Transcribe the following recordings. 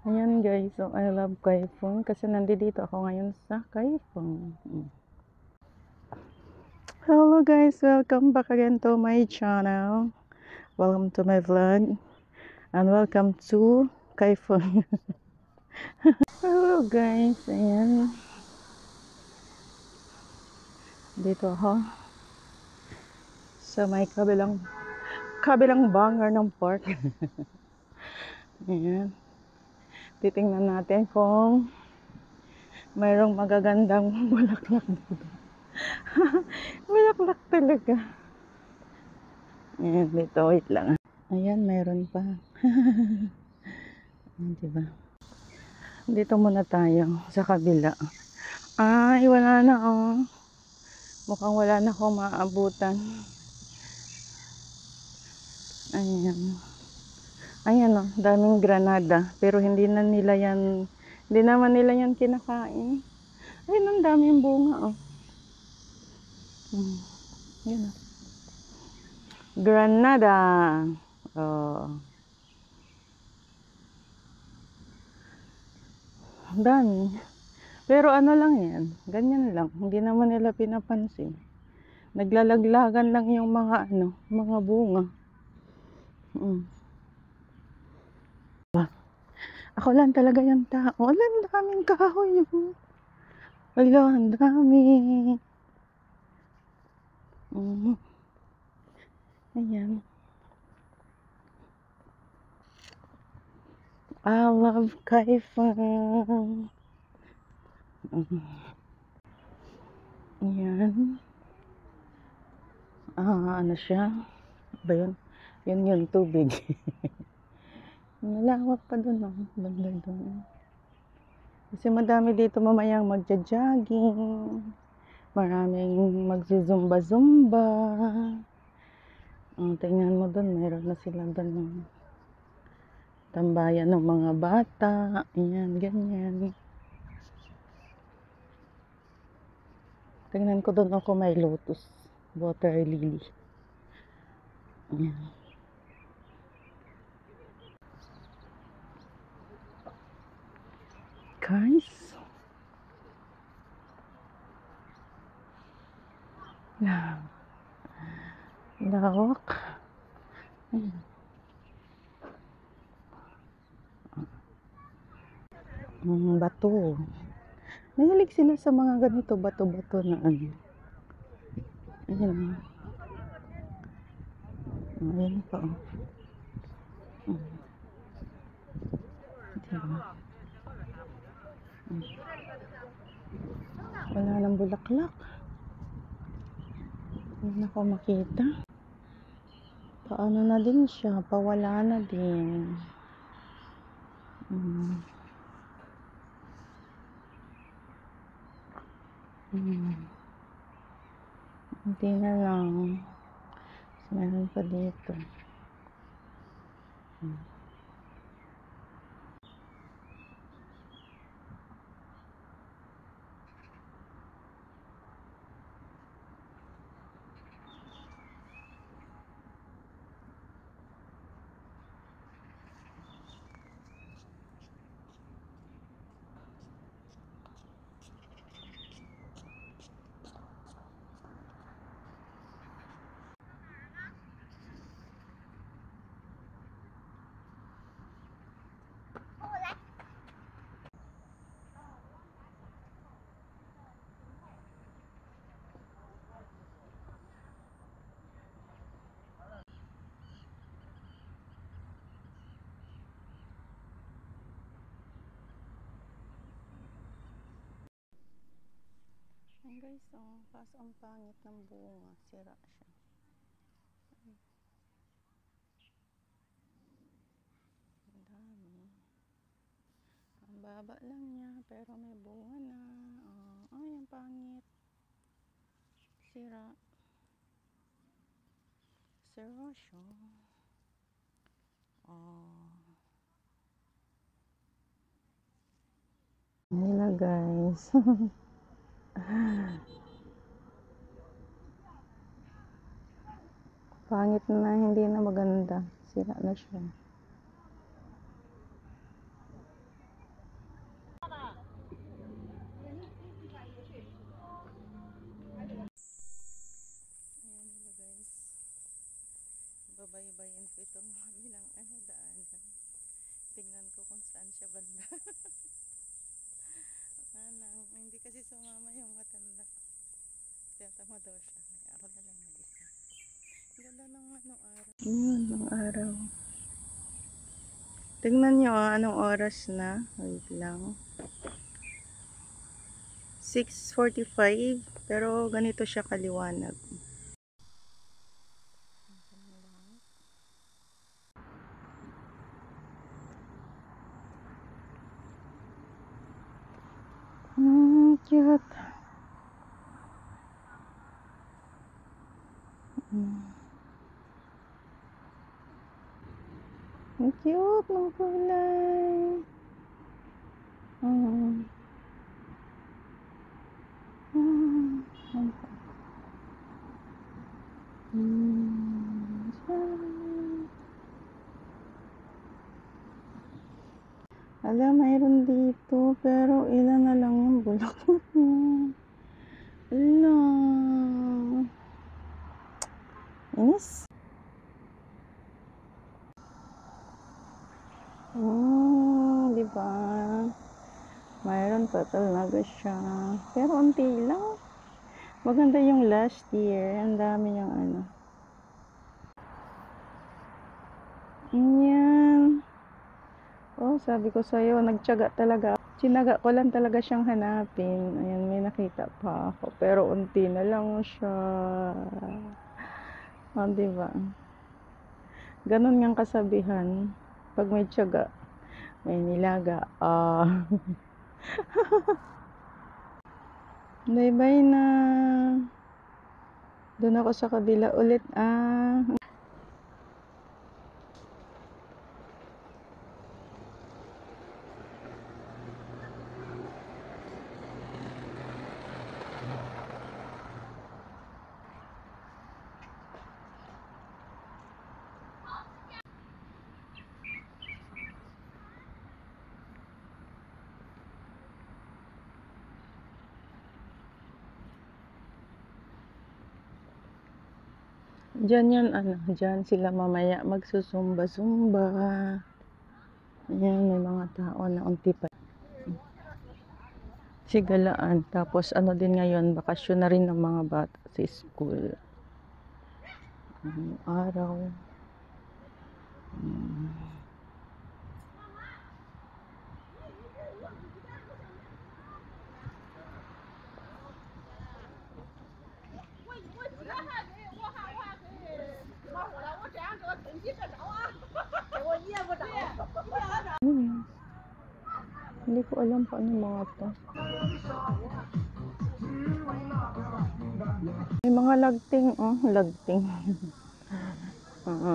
Ayan guys, so I love Kaifeng kasi nandito ako ngayon sa Kaifeng. Hello guys, welcome back again to my channel. Welcome to my vlog and welcome to Kaifeng. Hello guys, ayan. Dito ako sa may kabilang banger ng park. Ayan. Titingnan natin kung mayroong magagandang bulaklak dito. Bulaklak talaga. Ayan, dito, wait lang. Ayan, mayroon pa. Diba? Dito muna tayo sa kabila. Ay, wala na oh. Mukhang wala na akong maabutan. Ayan. Ayan oh, daming granada. Pero hindi naman nila yan kinakain. Ayun, ang daming bunga oh. Yan oh. Granada. Oh. Dami. Pero ano lang yan. Ganyan lang. Hindi naman nila pinapansin. Naglalaglagan lang yung mga bunga. Ako lang talaga yung tao. Ang daming kahoy yun. Wala, ang dami. Ayan. I love Kaifeng. Ayan. Ano siya? Ba yun? Yun, tubig. Malawak pa dun, oh. Banda dun. Kasi madami dito mamayang magja-jogging. Maraming magzuzumba-zumba. Tingnan mo dun, meron na sila dun. Tambayan ng mga bata. Ayan, ganyan. Tingnan ko dun ako may lotus. Water lily. Ayan. Guys. Lawak. Ayan. Bato. Mahilig sila sa mga ganito bato-bato na ano. Ayan. Ayan pa oh. Diba? Wala nang bulaklak. Hindi na ako makita. Paano na din siya? Pawala na din. Hindi na lang. Meron pa dito. Ayan guys, oh, kaso ang pangit ng bunga, sira siya. Ang dami. Ang baba lang niya, pero may bunga na. Ay, ang pangit. Sira. Sira siya. Nila guys. Pangit na, hindi na maganda. Sira na siya. babaybayin ko itong kabilang daan. Tingnan ko kung saan siya banda. Hindi kasi sumama yung matanda. Tiyatama daw siya. Ako na lang mag-isa. Ganda ng araw. Yun, ng araw. Tingnan nyo anong oras na. Wait lang. 6:45. Pero ganito siya kaliwanag. Cute. Ang cute ng kulay. Alam, mayroon dito, pero ilan na lang yung bulaklak niya. Ala. Inis. Diba? Mayroon pa talaga siya. Pero unti lang. Maganda yung last year. Ang dami yung Yan. Oh, sabi ko sa'yo, nagtiyaga talaga. Tsinaga ko lang talaga siyang hanapin. Ayan, may nakita pa ako. Pero unti na lang siya. Oh, diba? Ganon ngang kasabihan. Pag may tiyaga, may nilaga. Bye-bye na. Doon ako sa kabila ulit. Diyan yan, diyan sila mamaya magsusumba-sumba. Ayan, may mga tao na unti pa. Sigalaan. Tapos din ngayon, bakasyon na rin ng mga bata sa school. Araw. Hindi ko alam paano mga to. May mga lagting, lagting.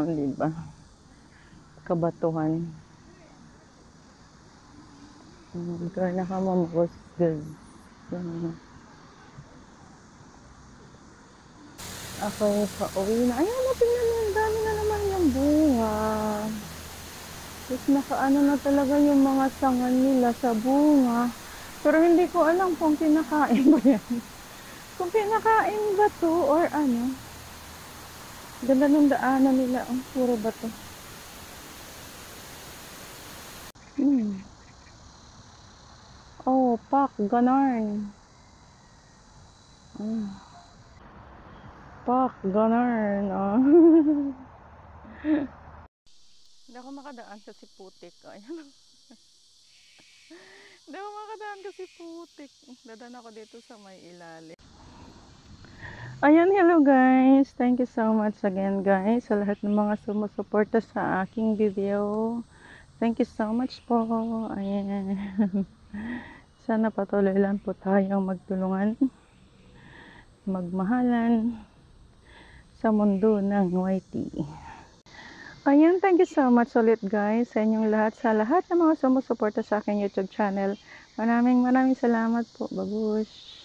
Diba? Kabatuhan. Kaya nakamamagos. Ako pauwi na. Ayan, tingnan mo, dami na naman yung bunga. Tapos nakaano na talaga yung mga sangan nila sa bunga. Pero hindi ko alam kung kinakain ba yan. Kung kinakain ba to or ano. Ganda ng daanan nila. Puro bato. Oh, pak, ganarn. Pak, ganarn. Hindi ako makadaan kasi putik. Ayan. Hindi ako makadaan kasi putik. Dadaan ako dito sa may ilalim. Ayan, hello guys. Thank you so much again guys sa lahat ng mga sumusuporta sa aking video. Thank you so much po. Ayan. Sana patuloy lang po tayong magtulungan, magmahalan sa mundo ng YT. Ayan, thank you so much ulit guys sa inyong lahat, sa lahat ng mga sumusuporta sa aking YouTube channel. Maraming salamat po, babush.